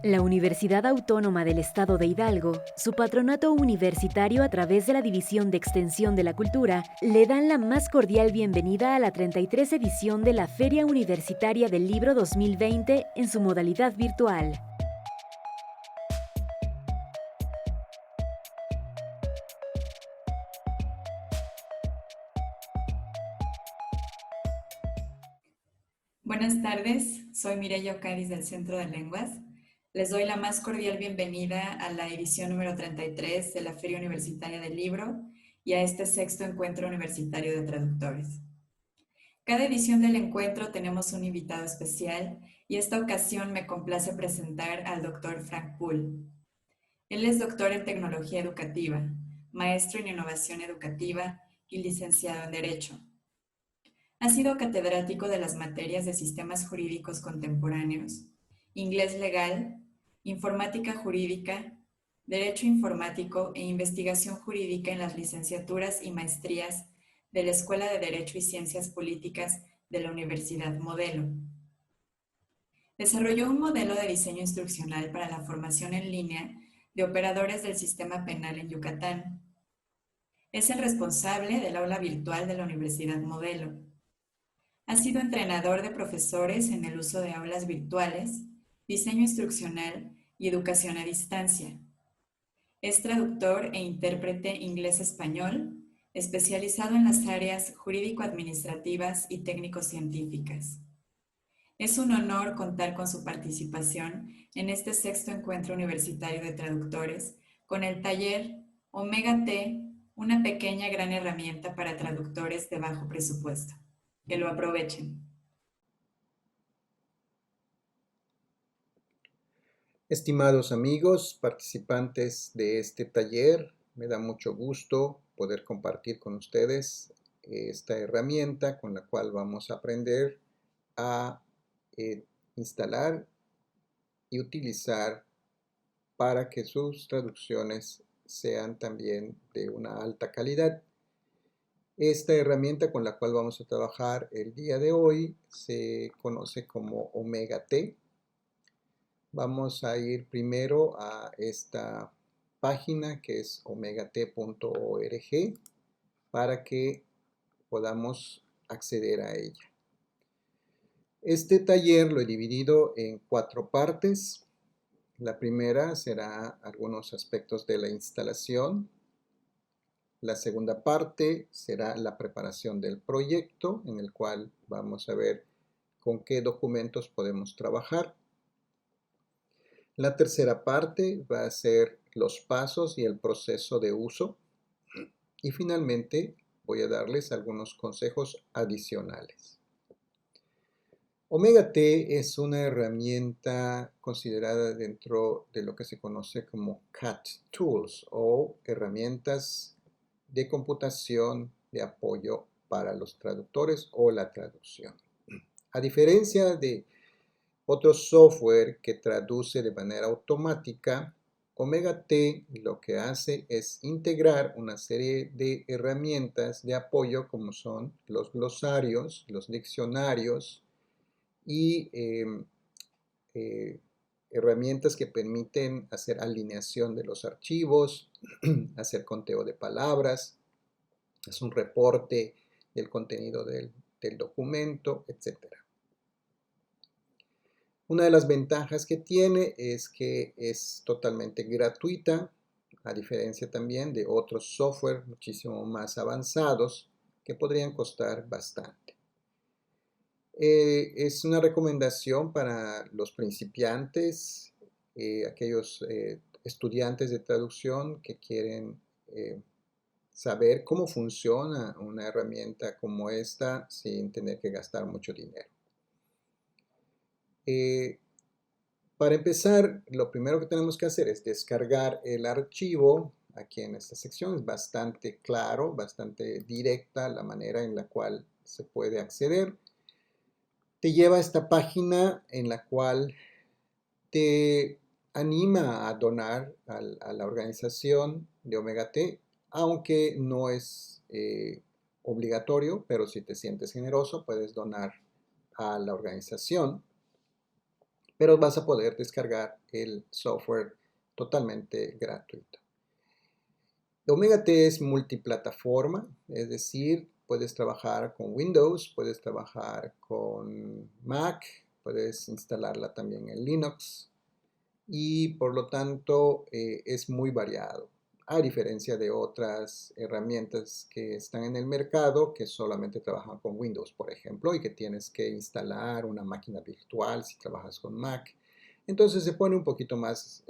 La Universidad Autónoma del Estado de Hidalgo, su patronato universitario a través de la División de Extensión de la Cultura, le dan la más cordial bienvenida a la 33 edición de la Feria Universitaria del Libro 2020 en su modalidad virtual. Buenas tardes, soy Mireya Ocariz del Centro de Lenguas. Les doy la más cordial bienvenida a la edición número 33 de la Feria Universitaria del Libro y a este sexto encuentro universitario de traductores. Cada edición del encuentro tenemos un invitado especial y esta ocasión me complace presentar al doctor Frank Poole. Él es doctor en Tecnología Educativa, maestro en Innovación Educativa y licenciado en Derecho. Ha sido catedrático de las materias de Sistemas Jurídicos Contemporáneos, Inglés Legal, Informática Jurídica, Derecho Informático e Investigación Jurídica en las licenciaturas y maestrías de la Escuela de Derecho y Ciencias Políticas de la Universidad Modelo. Desarrolló un modelo de diseño instruccional para la formación en línea de operadores del sistema penal en Yucatán. Es el responsable del aula virtual de la Universidad Modelo. Ha sido entrenador de profesores en el uso de aulas virtuales, diseño instruccional y educación a distancia. Es traductor e intérprete inglés-español, especializado en las áreas jurídico-administrativas y técnico-científicas. Es un honor contar con su participación en este sexto encuentro universitario de traductores con el taller Omega T, una pequeña gran herramienta para traductores de bajo presupuesto. Que lo aprovechen. Estimados amigos, participantes de este taller, me da mucho gusto poder compartir con ustedes esta herramienta con la cual vamos a aprender a instalar y utilizar para que sus traducciones sean también de una alta calidad. Esta herramienta con la cual vamos a trabajar el día de hoy se conoce como Omega T. Vamos a ir primero a esta página que es omegat.org para que podamos acceder a ella. Este taller lo he dividido en 4 partes. La primera será algunos aspectos de la instalación. La segunda parte será la preparación del proyecto, en el cual vamos a ver con qué documentos podemos trabajar. La tercera parte va a ser los pasos y el proceso de uso. Y finalmente voy a darles algunos consejos adicionales. Omega T es una herramienta considerada dentro de lo que se conoce como CAT Tools o herramientas de computación de apoyo para los traductores o la traducción. A diferencia de otro software que traduce de manera automática, Omega T lo que hace es integrar una serie de herramientas de apoyo como son los glosarios, los diccionarios y herramientas que permiten hacer alineación de los archivos, hacer conteo de palabras, hacer un reporte del contenido del documento, etc. Una de las ventajas que tiene es que es totalmente gratuita, a diferencia también de otros software muchísimo más avanzados que podrían costar bastante. Es una recomendación para los principiantes, aquellos estudiantes de traducción que quieren saber cómo funciona una herramienta como esta sin tener que gastar mucho dinero. Para empezar, lo primero que tenemos que hacer es descargar el archivo. Aquí en esta sección es bastante claro, bastante directa la manera en la cual se puede acceder. Te lleva a esta página en la cual te anima a donar a la organización de Omega T, aunque no es obligatorio, pero si te sientes generoso puedes donar a la organización. pero vas a poder descargar el software totalmente gratuito. Omega T es multiplataforma, es decir, puedes trabajar con Windows, puedes trabajar con Mac, puedes instalarla también en Linux y por lo tanto es muy variado, a diferencia de otras herramientas que están en el mercado que solamente trabajan con Windows, por ejemplo, y que tienes que instalar una máquina virtual si trabajas con Mac. Entonces se pone un poquito más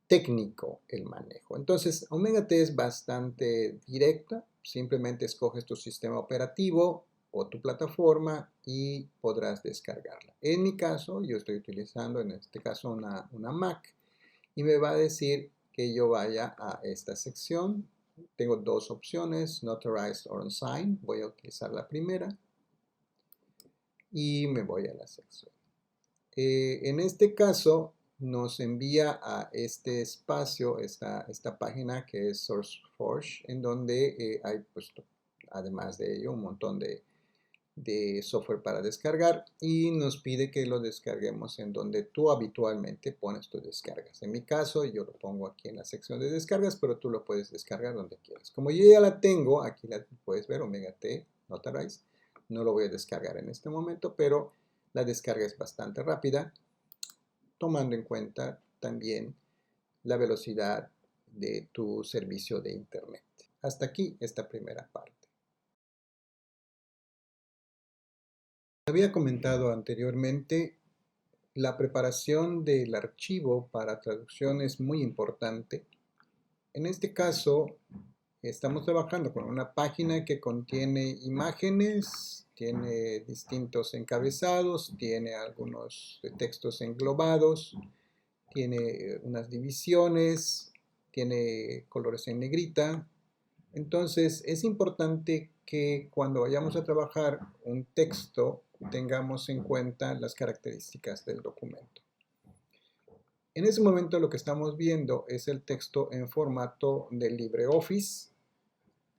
técnico el manejo. Entonces, Omega T es bastante directa, simplemente escoges tu sistema operativo o tu plataforma y podrás descargarla. En mi caso, yo estoy utilizando en este caso una Mac y me va a decir que yo vaya a esta sección. Tengo dos opciones, Notarized or Unsigned. Voy a utilizar la primera y me voy a la sección. En este caso, nos envía a este espacio, esta página que es SourceForge, en donde hay, pues, además de ello, un montón de software para descargar y nos pide que lo descarguemos en donde tú habitualmente pones tus descargas. En mi caso, yo lo pongo aquí en la sección de descargas, pero tú lo puedes descargar donde quieras. Como yo ya la tengo, aquí la puedes ver, Omega T, Notarize. No lo voy a descargar en este momento, pero la descarga es bastante rápida, tomando en cuenta también la velocidad de tu servicio de internet. Hasta aquí esta primera parte. Había comentado anteriormente, la preparación del archivo para traducción es muy importante. En este caso, estamos trabajando con una página que contiene imágenes, tiene distintos encabezados, tiene algunos textos englobados, tiene unas divisiones, tiene colores en negrita. Entonces, es importante que cuando vayamos a trabajar un texto tengamos en cuenta las características del documento. En ese momento lo que estamos viendo es el texto en formato de LibreOffice.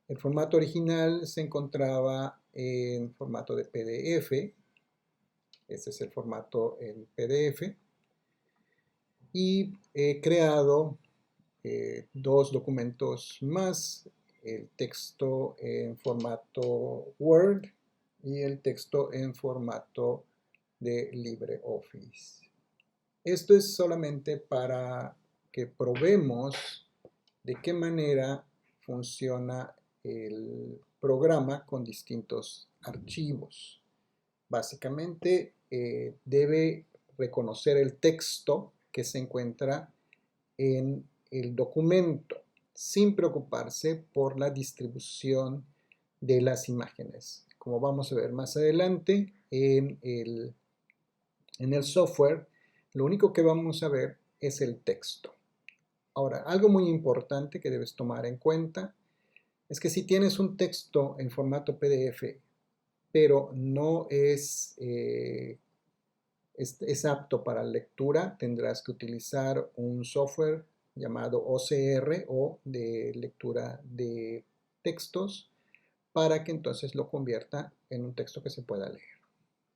El formato original se encontraba en formato de PDF. Este es el formato en PDF. Y he creado dos documentos más, el texto en formato Word y el texto en formato de LibreOffice. Esto es solamente para que probemos de qué manera funciona el programa con distintos archivos. Básicamente debe reconocer el texto que se encuentra en el documento sin preocuparse por la distribución de las imágenes. Como vamos a ver más adelante en el software, lo único que vamos a ver es el texto. Ahora, algo muy importante que debes tomar en cuenta es que si tienes un texto en formato PDF, pero no es apto para lectura, tendrás que utilizar un software llamado OCR o de lectura de textos para que entonces lo convierta en un texto que se pueda leer.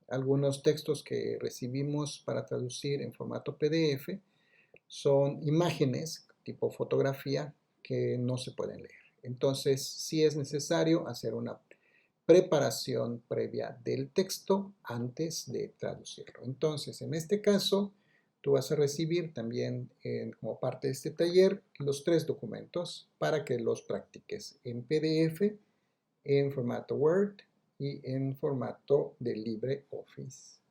Algunos textos que recibimos para traducir en formato PDF son imágenes tipo fotografía que no se pueden leer. Entonces, sí es necesario hacer una preparación previa del texto antes de traducirlo. Entonces, en este caso, tú vas a recibir también como parte de este taller los tres documentos para que los practiques en PDF, en formato Word y en formato de LibreOffice.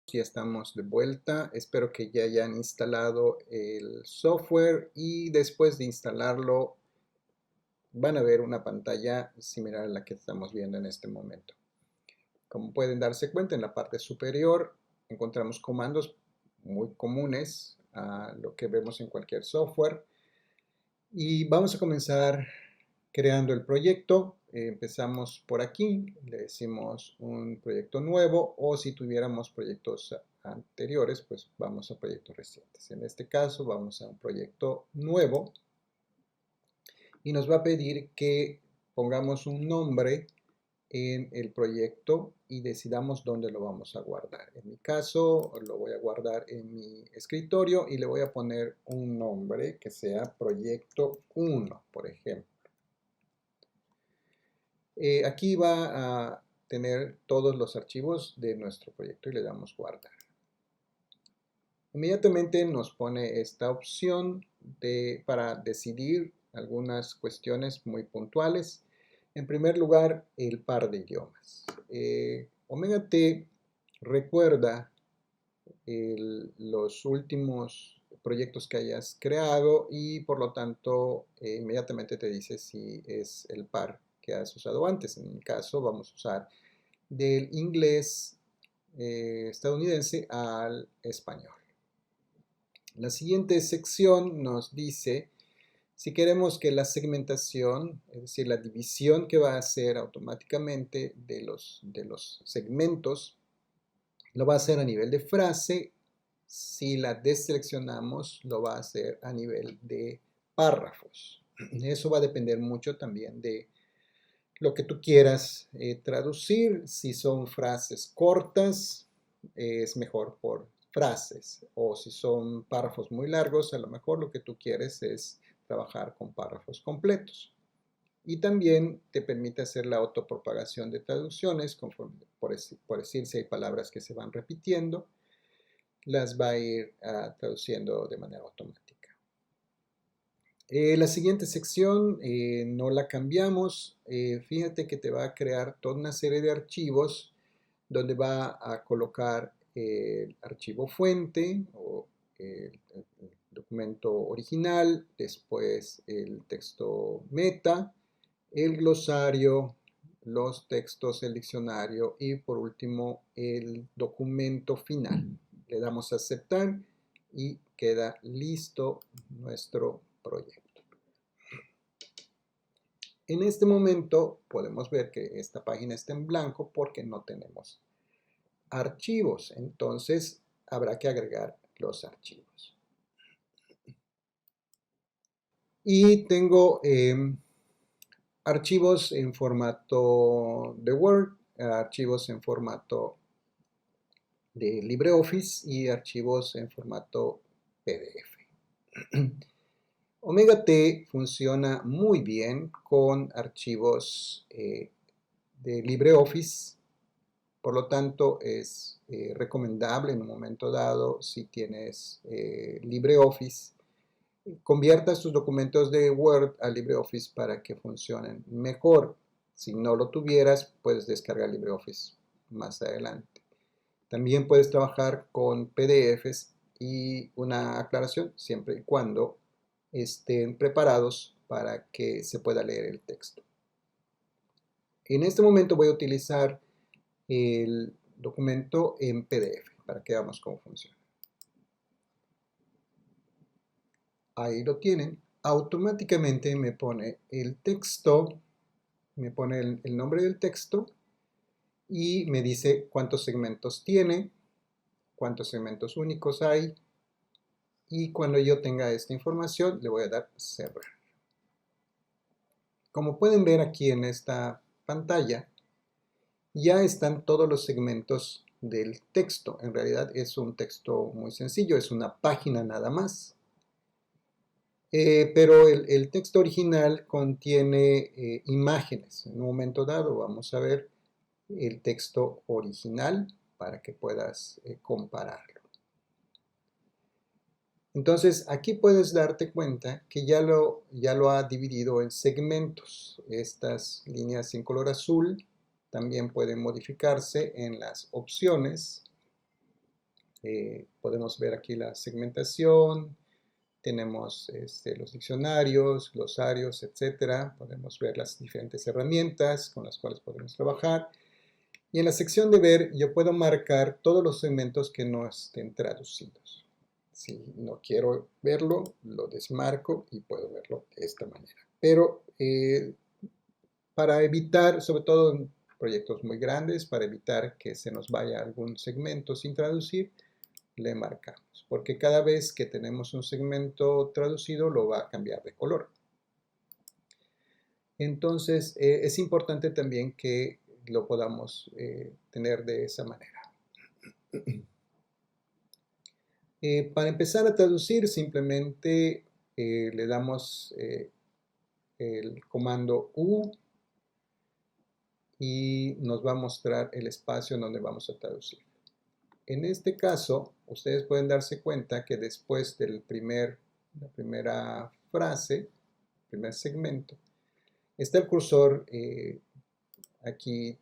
Ya estamos de vuelta, espero que ya hayan instalado el software y después de instalarlo van a ver una pantalla similar a la que estamos viendo en este momento. Como pueden darse cuenta, en la parte superior encontramos comandos muy comunes a lo que vemos en cualquier software. Y vamos a comenzar creando el proyecto. Empezamos por aquí, le decimos un proyecto nuevo, o si tuviéramos proyectos anteriores, pues vamos a proyectos recientes. En este caso vamos a un proyecto nuevo y nos va a pedir que pongamos un nombre en el proyecto y decidamos dónde lo vamos a guardar. En mi caso, lo voy a guardar en mi escritorio y le voy a poner un nombre que sea proyecto 1, por ejemplo. Aquí va a tener todos los archivos de nuestro proyecto y le damos guardar. Inmediatamente nos pone esta opción para decidir algunas cuestiones muy puntuales. En primer lugar, el par de idiomas. Omega T recuerda los últimos proyectos que hayas creado y por lo tanto inmediatamente te dice si es el par que has usado antes. En mi caso vamos a usar del inglés estadounidense al español. La siguiente sección nos dice si queremos que la segmentación, es decir, la división que va a hacer automáticamente de los segmentos, lo va a hacer a nivel de frase. Si la deseleccionamos, lo va a hacer a nivel de párrafos. Eso va a depender mucho también de lo que tú quieras traducir. Si son frases cortas, es mejor por frases. O si son párrafos muy largos, a lo mejor lo que tú quieres es trabajar con párrafos completos. Y también te permite hacer la autopropagación de traducciones, conforme, por decir, si hay palabras que se van repitiendo, las va a ir traduciendo de manera automática. La siguiente sección no la cambiamos. Fíjate que te va a crear toda una serie de archivos donde va a colocar el archivo fuente o el documento original, después el texto meta, el glosario, los textos, el diccionario y por último el documento final. Le damos a aceptar y queda listo nuestro proyecto. En este momento podemos ver que esta página está en blanco porque no tenemos archivos. Entonces habrá que agregar los archivos. Y tengo archivos en formato de Word, archivos en formato de LibreOffice y archivos en formato PDF. Omega T funciona muy bien con archivos de LibreOffice, por lo tanto es recomendable en un momento dado, si tienes LibreOffice, conviertas tus documentos de Word a LibreOffice para que funcionen mejor. Si no lo tuvieras, puedes descargar LibreOffice más adelante. También puedes trabajar con PDFs y una aclaración, siempre y cuando estén preparados para que se pueda leer el texto. En este momento voy a utilizar el documento en PDF para que veamos cómo funciona. Ahí lo tienen. Automáticamente me pone el texto, me pone el nombre del texto y me dice cuántos segmentos tiene, cuántos segmentos únicos hay. Y cuando yo tenga esta información, le voy a dar cerrar. Como pueden ver aquí en esta pantalla, ya están todos los segmentos del texto. En realidad es un texto muy sencillo, es una página nada más. Pero el texto original contiene imágenes. En un momento dado vamos a ver el texto original para que puedas compararlo. Entonces aquí puedes darte cuenta que ya lo ha dividido en segmentos. Estas líneas en color azul también pueden modificarse en las opciones. Podemos ver aquí la segmentación. Tenemos los diccionarios, glosarios, etc. Podemos ver las diferentes herramientas con las cuales podemos trabajar. Y en la sección de ver, yo puedo marcar todos los segmentos que no estén traducidos. Si no quiero verlo, lo desmarco y puedo verlo de esta manera. Pero para evitar, sobre todo en proyectos muy grandes, para evitar que se nos vaya algún segmento sin traducir, le marcamos. Porque cada vez que tenemos un segmento traducido, lo va a cambiar de color. Entonces, es importante también que lo podamos tener de esa manera. Para empezar a traducir, simplemente le damos el comando U y nos va a mostrar el espacio en donde vamos a traducir. En este caso, ustedes pueden darse cuenta que después de la primera frase, primer segmento, está el cursor aquí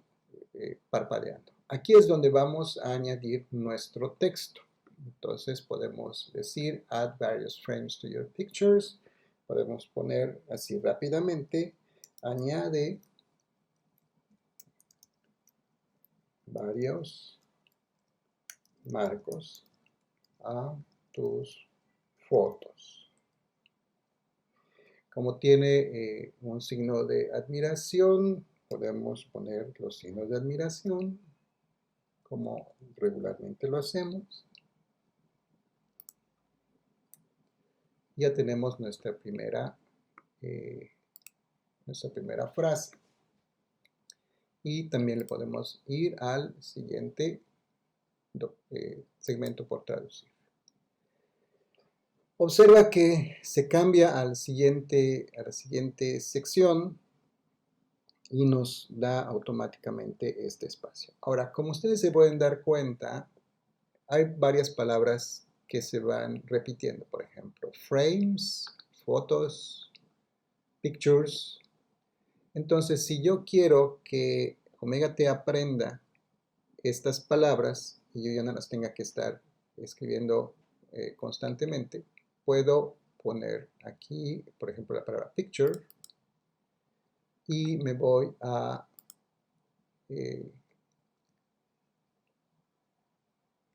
parpadeando. Aquí es donde vamos a añadir nuestro texto. Entonces podemos decir add various frames to your pictures. Podemos poner así rápidamente, añade varios marcos a tus fotos. Como tiene un signo de admiración, podemos poner los signos de admiración como regularmente lo hacemos. Ya tenemos nuestra primera frase. Y también le podemos ir al siguiente segmento por traducir. Observa que se cambia a la siguiente sección y nos da automáticamente este espacio. Ahora, como ustedes se pueden dar cuenta, hay varias palabras que se van repitiendo. Por ejemplo, frames, fotos, pictures. Entonces, si yo quiero que Omega T aprenda estas palabras y yo ya no las tenga que estar escribiendo constantemente, puedo poner aquí, por ejemplo, la palabra picture y me voy a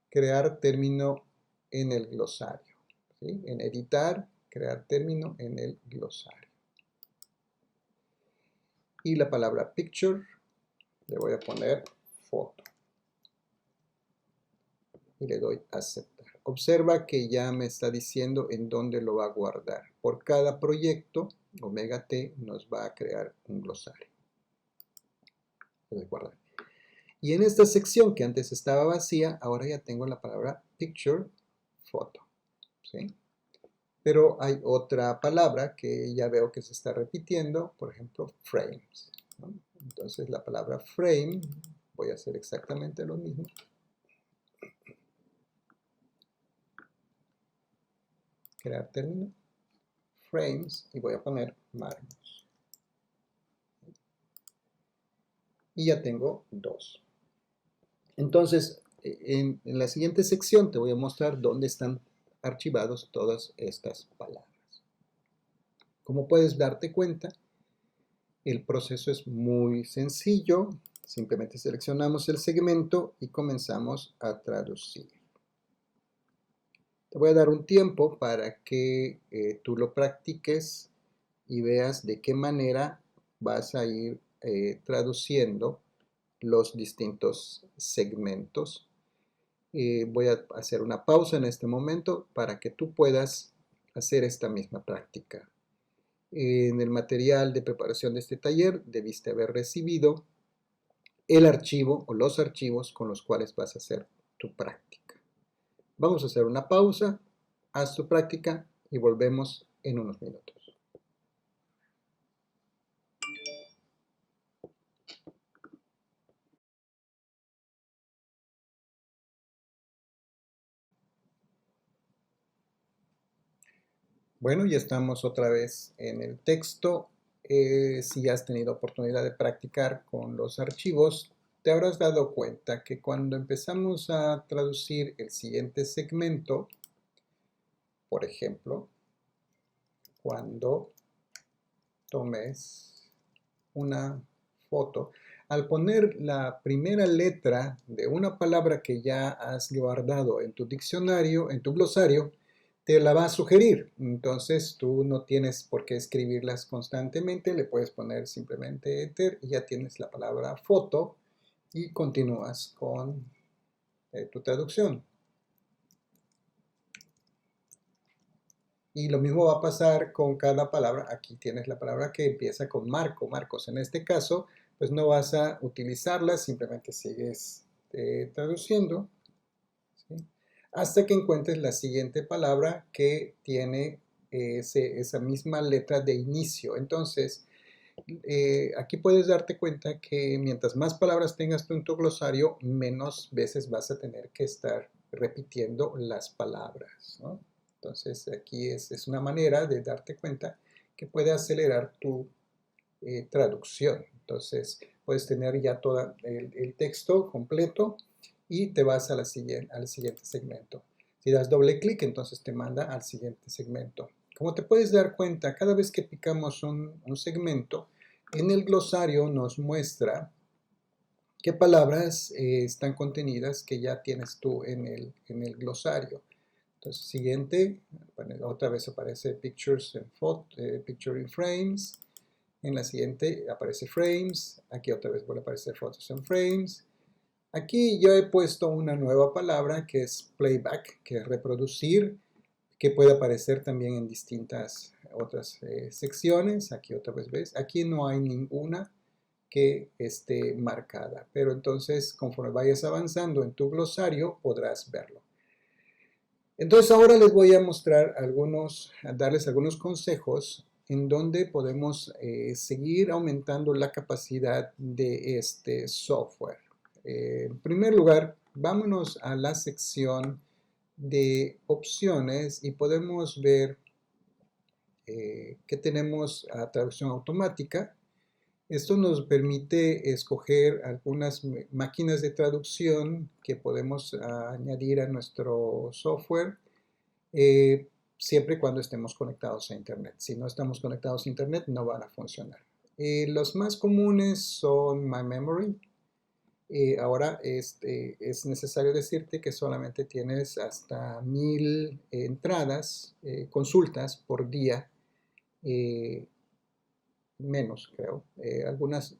crear término en el glosario, ¿sí? En editar, crear término en el glosario. Y la palabra picture le voy a poner foto. Y le doy a aceptar. Observa que ya me está diciendo en dónde lo va a guardar. Por cada proyecto, Omega T nos va a crear un glosario. Guardar. Y en esta sección que antes estaba vacía, ahora ya tengo la palabra picture, foto. ¿Sí? Pero hay otra palabra que ya veo que se está repitiendo, por ejemplo, frames, ¿no? Entonces la palabra frame, voy a hacer exactamente lo mismo. Crear término, frames, y voy a poner marcos. Y ya tengo dos. Entonces, en la siguiente sección te voy a mostrar dónde están archivados todas estas palabras. Como puedes darte cuenta, el proceso es muy sencillo. Simplemente seleccionamos el segmento y comenzamos a traducir. Te voy a dar un tiempo para que tú lo practiques y veas de qué manera vas a ir traduciendo los distintos segmentos. Voy a hacer una pausa en este momento para que tú puedas hacer esta misma práctica. En el material de preparación de este taller debiste haber recibido el archivo o los archivos con los cuales vas a hacer tu práctica. Vamos a hacer una pausa, haz tu práctica y volvemos en unos minutos. Bueno, ya estamos otra vez en el texto. Si has tenido oportunidad de practicar con los archivos, te habrás dado cuenta que cuando empezamos a traducir el siguiente segmento, por ejemplo, cuando tomes una foto, al poner la primera letra de una palabra que ya has guardado en tu diccionario, en tu glosario, te la va a sugerir. Entonces tú no tienes por qué escribirlas constantemente, le puedes poner simplemente enter y ya tienes la palabra foto y continúas con tu traducción. Y lo mismo va a pasar con cada palabra. Aquí tienes la palabra que empieza con marco, marcos. En este caso pues no vas a utilizarlas, simplemente sigues traduciendo, ¿sí? Hasta que encuentres la siguiente palabra que tiene esa misma letra de inicio. Entonces, aquí puedes darte cuenta que mientras más palabras tengas tú en tu glosario, menos veces vas a tener que estar repitiendo las palabras, ¿no? Entonces, aquí es una manera de darte cuenta que puede acelerar tu traducción. Entonces, puedes tener ya todo el texto completo y te vas a al siguiente segmento. Si das doble clic, entonces te manda al siguiente segmento. Como te puedes dar cuenta, cada vez que picamos un segmento, en el glosario nos muestra qué palabras están contenidas que ya tienes tú en el glosario. Entonces, siguiente, bueno, otra vez aparece Picture in Frames. En la siguiente aparece Frames. Aquí otra vez vuelve a aparecer Photos and Frames. Aquí yo he puesto una nueva palabra que es Playback, que es reproducir, que puede aparecer también en distintas otras secciones. Aquí otra vez ves, aquí no hay ninguna que esté marcada, pero entonces conforme vayas avanzando en tu glosario podrás verlo. Entonces ahora les voy a mostrar darles algunos consejos en donde podemos seguir aumentando la capacidad de este software. En primer lugar, vámonos a la sección de opciones y podemos ver que tenemos a traducción automática. Esto nos permite escoger algunas máquinas de traducción que podemos añadir a nuestro software siempre y cuando estemos conectados a Internet. Si no estamos conectados a Internet, no van a funcionar. Los más comunes son My Memory. Ahora es necesario decirte que solamente tienes hasta 1000 entradas, consultas por día. Menos creo,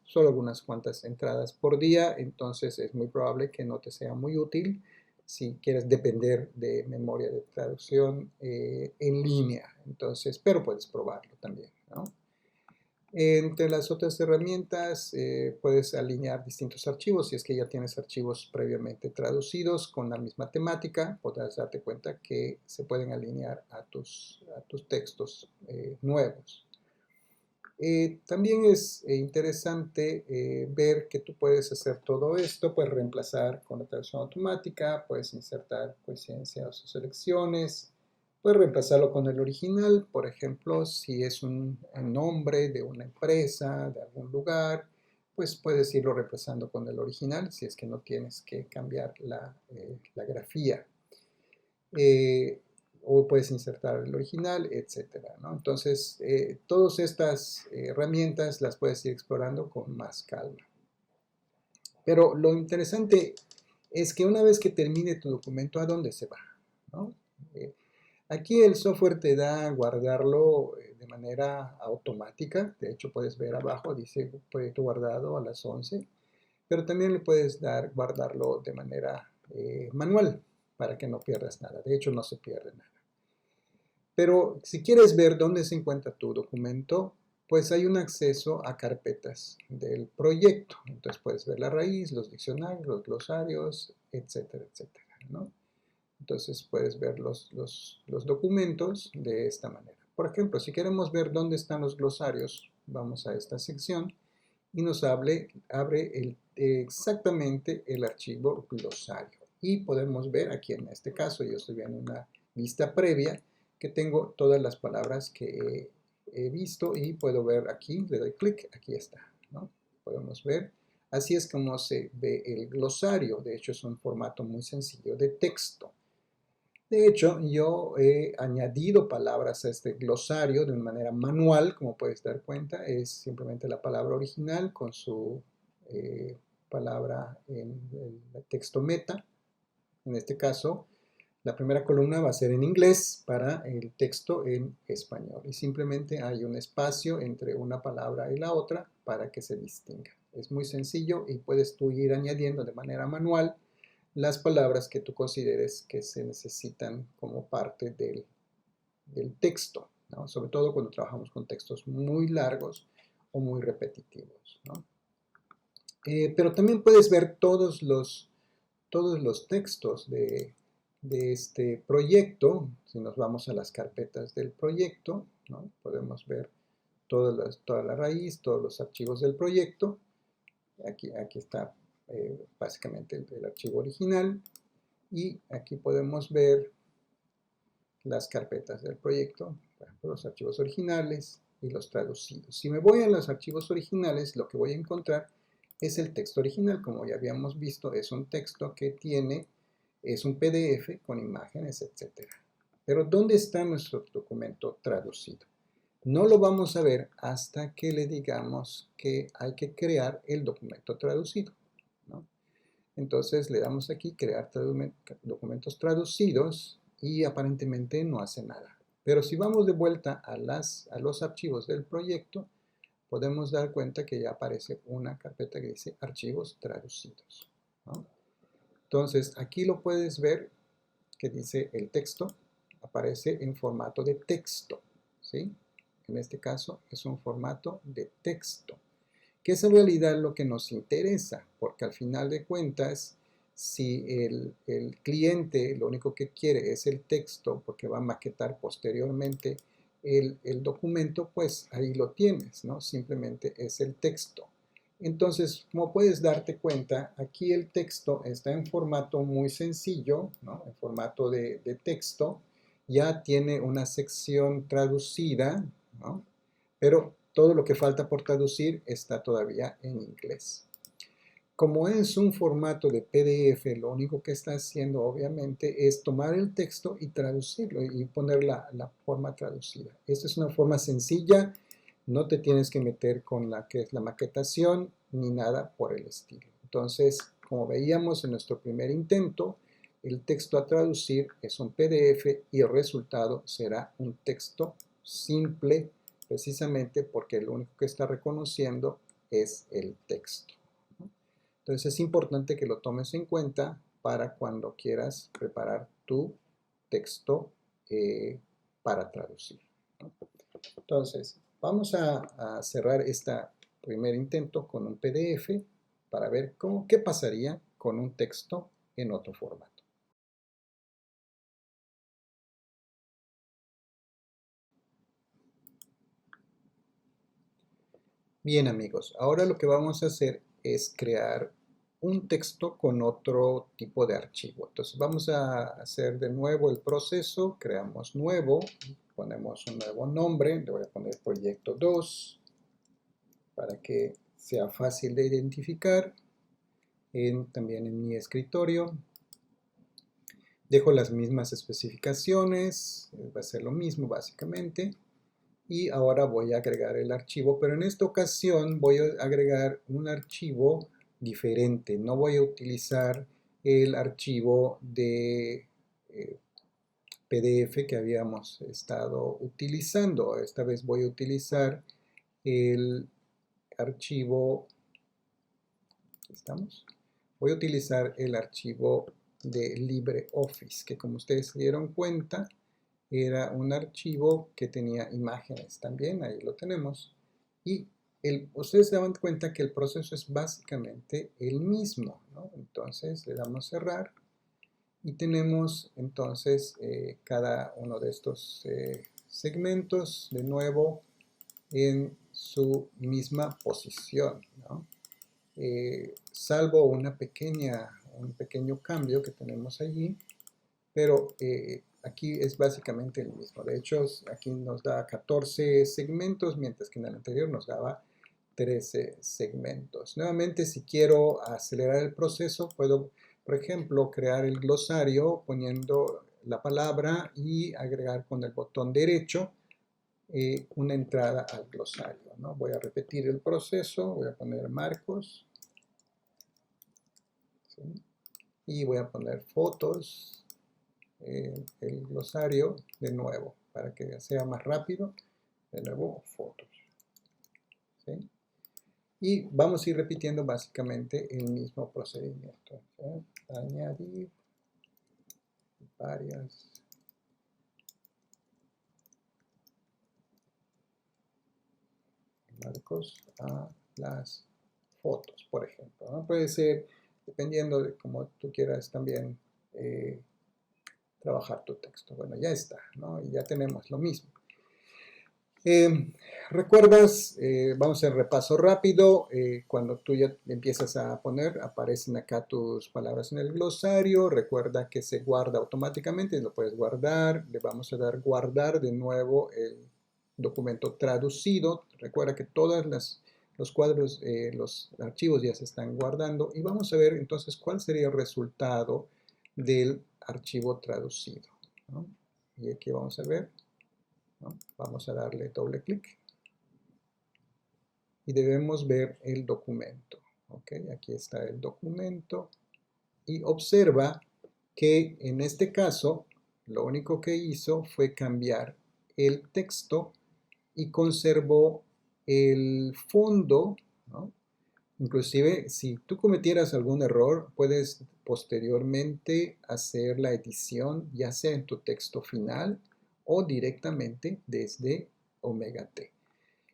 solo algunas cuantas entradas por día, entonces es muy probable que no te sea muy útil si quieres depender de memoria de traducción en línea, entonces, pero puedes probarlo también, ¿no? Entre las otras herramientas puedes alinear distintos archivos. Si es que ya tienes archivos previamente traducidos con la misma temática, podrás darte cuenta que se pueden alinear a tus textos nuevos. También es interesante ver que tú puedes hacer todo esto, puedes reemplazar con la traducción automática, puedes insertar coincidencias o selecciones, puedes reemplazarlo con el original, por ejemplo, si es un nombre de una empresa, de algún lugar, pues puedes irlo reemplazando con el original si es que no tienes que cambiar la grafía. O puedes insertar el original, etcétera, ¿no? Entonces, todas estas herramientas las puedes ir explorando con más calma. Pero lo interesante es que una vez que termine tu documento, ¿a dónde se va? ¿No? Aquí el software te da a guardarlo de manera automática. De hecho, puedes ver abajo, dice proyecto guardado a las 11. Pero también le puedes guardarlo de manera manual para que no pierdas nada. De hecho, no se pierde nada. Pero si quieres ver dónde se encuentra tu documento, pues hay un acceso a carpetas del proyecto. Entonces puedes ver la raíz, los diccionarios, los glosarios, etcétera, etcétera, ¿no? Entonces puedes ver los documentos de esta manera. Por ejemplo, si queremos ver dónde están los glosarios, vamos a esta sección y nos abre exactamente el archivo glosario. Y podemos ver aquí en este caso, yo estoy viendo una vista previa, que tengo todas las palabras que he visto y puedo ver aquí, le doy clic, aquí está, ¿no? Podemos ver, así es como se ve el glosario. De hecho es un formato muy sencillo de texto. De hecho, yo he añadido palabras a este glosario de una manera manual, como puedes dar cuenta, es simplemente la palabra original con su palabra en el texto meta. En este caso, la primera columna va a ser en inglés para el texto en español. Y simplemente hay un espacio entre una palabra y la otra para que se distinga. Es muy sencillo y puedes tú ir añadiendo de manera manual las palabras que tú consideres que se necesitan como parte del texto, ¿no? Sobre todo cuando trabajamos con textos muy largos o muy repetitivos, ¿no? Pero también puedes ver todos los textos de este proyecto. Si nos vamos a las carpetas del proyecto, ¿no? Podemos ver toda la raíz, todos los archivos del proyecto. Aquí está básicamente el archivo original, y aquí podemos ver las carpetas del proyecto, por ejemplo, los archivos originales y los traducidos. Si me voy a los archivos originales, lo que voy a encontrar es el texto original. Como ya habíamos visto, es un texto que es un PDF con imágenes, etc. Pero ¿dónde está nuestro documento traducido? No lo vamos a ver hasta que le digamos que hay que crear el documento traducido, ¿no? Entonces le damos aquí crear documentos traducidos y aparentemente no hace nada. Pero si vamos de vuelta a los archivos del proyecto, podemos dar cuenta que ya aparece una carpeta que dice archivos traducidos, ¿no? Entonces aquí lo puedes ver que dice el texto, aparece en formato de texto, ¿sí? En este caso es un formato de texto, que es en realidad lo que nos interesa, porque al final de cuentas, si el cliente lo único que quiere es el texto, porque va a maquetar posteriormente el documento, pues ahí lo tienes, ¿no? Simplemente es el texto. Entonces, como puedes darte cuenta, aquí el texto está en formato muy sencillo, ¿no? En formato de texto. Ya tiene una sección traducida, ¿no? Pero todo lo que falta por traducir está todavía en inglés. Como es un formato de PDF, lo único que está haciendo obviamente es tomar el texto y traducirlo y poner la forma traducida. Esta es una forma sencilla, no te tienes que meter con la que es la maquetación ni nada por el estilo. Entonces, como veíamos en nuestro primer intento, el texto a traducir es un PDF y el resultado será un texto simple, precisamente porque lo único que está reconociendo es el texto. Entonces es importante que lo tomes en cuenta para cuando quieras preparar tu texto para traducir, ¿no? Entonces, vamos a cerrar este primer intento con un PDF para ver qué pasaría con un texto en otro formato. Bien, amigos, ahora lo que vamos a hacer es crear un texto con otro tipo de archivo. Entonces vamos a hacer de nuevo el proceso, creamos nuevo, ponemos un nuevo nombre, le voy a poner proyecto 2 para que sea fácil de identificar. También en mi escritorio dejo las mismas especificaciones, va a ser lo mismo básicamente. Y ahora voy a agregar el archivo, pero en esta ocasión voy a agregar un archivo diferente. No voy a utilizar el archivo de PDF que habíamos estado utilizando. Esta vez voy a utilizar el archivo, aquí estamos, voy a utilizar el archivo de LibreOffice, que como ustedes se dieron cuenta, era un archivo que tenía imágenes también, ahí lo tenemos. Y ustedes se dan cuenta que el proceso es básicamente el mismo, ¿no? Entonces le damos cerrar y tenemos entonces cada uno de estos segmentos de nuevo en su misma posición, ¿no? Salvo un pequeño cambio que tenemos allí, pero aquí es básicamente el mismo. De hecho, aquí nos da 14 segmentos, mientras que en el anterior nos daba 13 segmentos. Nuevamente, si quiero acelerar el proceso, puedo, por ejemplo, crear el glosario poniendo la palabra y agregar con el botón derecho una entrada al glosario, ¿no? Voy a repetir el proceso, voy a poner Marcos, ¿sí? Y voy a poner fotos, el glosario de nuevo, para que sea más rápido, de nuevo fotos, ¿sí? Y vamos a ir repitiendo básicamente el mismo procedimiento, ¿sí? Añadir varias marcos a las fotos, por ejemplo, ¿no? Puede ser, dependiendo de cómo tú quieras también trabajar tu texto. Bueno, ya está, ¿no? Y ya tenemos lo mismo. ¿Recuerdas? Vamos a hacer repaso rápido. Cuando tú ya empiezas a poner, aparecen acá tus palabras en el glosario. Recuerda que se guarda automáticamente, lo puedes guardar. Le vamos a dar guardar de nuevo el documento traducido. Recuerda que todos los cuadros, los archivos ya se están guardando. Y vamos a ver entonces cuál sería el resultado del archivo traducido, ¿no? Y aquí vamos a ver, ¿no? Vamos a darle doble clic y debemos ver el documento. ¿Ok? Aquí está el documento y observa que en este caso lo único que hizo fue cambiar el texto y conservó el fondo, ¿no? Inclusive, si tú cometieras algún error, puedes posteriormente hacer la edición, ya sea en tu texto final o directamente desde Omega T.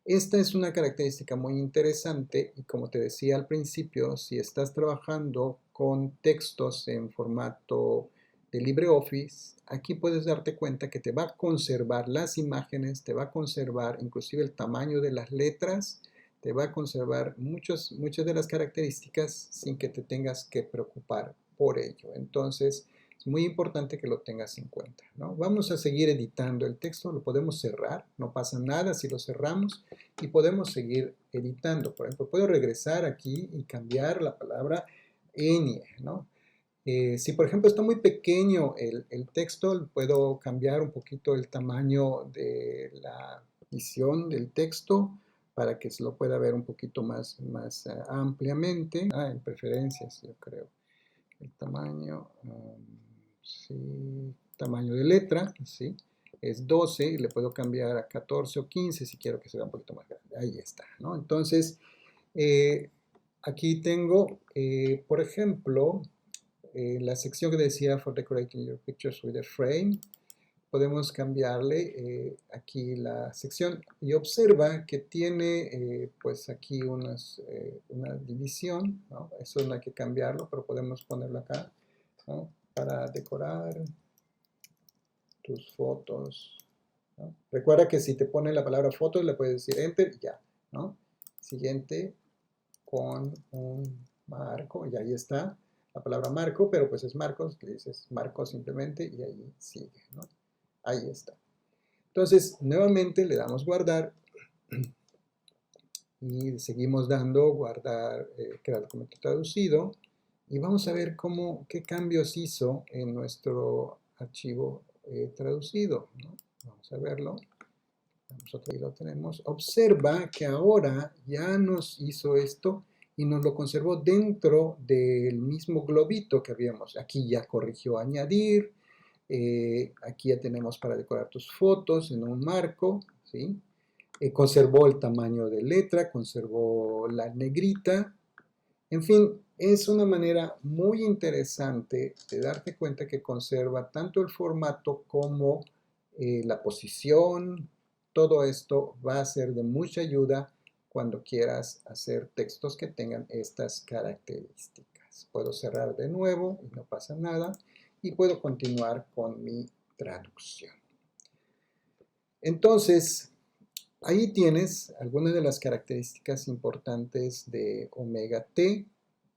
Esta es una característica muy interesante y como te decía al principio, si estás trabajando con textos en formato de LibreOffice, aquí puedes darte cuenta que te va a conservar las imágenes, te va a conservar inclusive el tamaño de las letras, te va a conservar muchas de las características sin que te tengas que preocupar por ello. Entonces, es muy importante que lo tengas en cuenta, ¿no? Vamos a seguir editando el texto, lo podemos cerrar, no pasa nada si lo cerramos y podemos seguir editando. Por ejemplo, puedo regresar aquí y cambiar la palabra enie, ¿no? Si por ejemplo está muy pequeño el texto, puedo cambiar un poquito el tamaño de la visión del texto para que se lo pueda ver un poquito más ampliamente. En preferencias, yo creo. El tamaño, sí, tamaño de letra, ¿sí? Es 12 y le puedo cambiar a 14 o 15 si quiero que sea un poquito más grande. Ahí está, ¿no? Entonces, aquí tengo, por ejemplo, la sección que decía for decorating your pictures with a frame. Podemos cambiarle aquí la sección y observa que tiene pues aquí una división, ¿no? Eso no hay que cambiarlo, pero podemos ponerlo acá, ¿no? Para decorar tus fotos, ¿no? Recuerda que si te pone la palabra fotos le puedes decir enter y ya, ¿no? Siguiente con un marco y ahí está la palabra marco, pero pues es marcos, le dices marco simplemente y ahí sigue, ¿no? Ahí está. Entonces, nuevamente le damos guardar y seguimos dando guardar, crear documento traducido y vamos a ver qué cambios hizo en nuestro archivo traducido, ¿no? Vamos a verlo. Nosotros ahí lo tenemos. Observa que ahora ya nos hizo esto y nos lo conservó dentro del mismo globito que habíamos. Aquí ya corrigió añadir. Aquí ya tenemos para decorar tus fotos en un marco, ¿sí? Conservó el tamaño de letra, conservó la negrita. En fin, es una manera muy interesante de darte cuenta que conserva tanto el formato como la posición. Todo esto va a ser de mucha ayuda cuando quieras hacer textos que tengan estas características. Puedo cerrar de nuevo y no pasa nada. Y puedo continuar con mi traducción. Entonces, ahí tienes algunas de las características importantes de Omega T.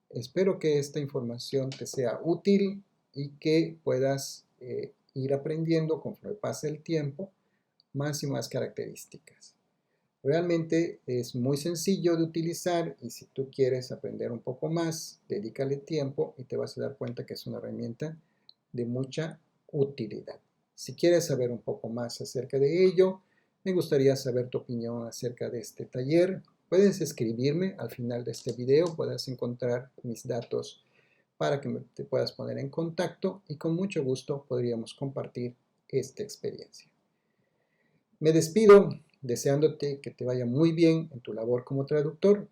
Espero que esta información te sea útil y que puedas ir aprendiendo conforme pase el tiempo más y más características. Realmente es muy sencillo de utilizar y si tú quieres aprender un poco más, dedícale tiempo y te vas a dar cuenta que es una herramienta de mucha utilidad. Si quieres saber un poco más acerca de ello, me gustaría saber tu opinión acerca de este taller. Puedes escribirme al final de este video, puedes encontrar mis datos para que te puedas poner en contacto y con mucho gusto podríamos compartir esta experiencia. Me despido deseándote que te vaya muy bien en tu labor como traductor,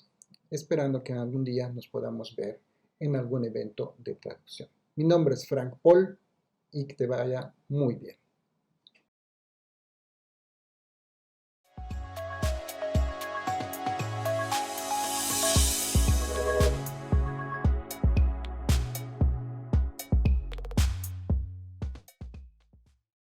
esperando que algún día nos podamos ver en algún evento de traducción. Mi nombre es Frank Paul y que te vaya muy bien.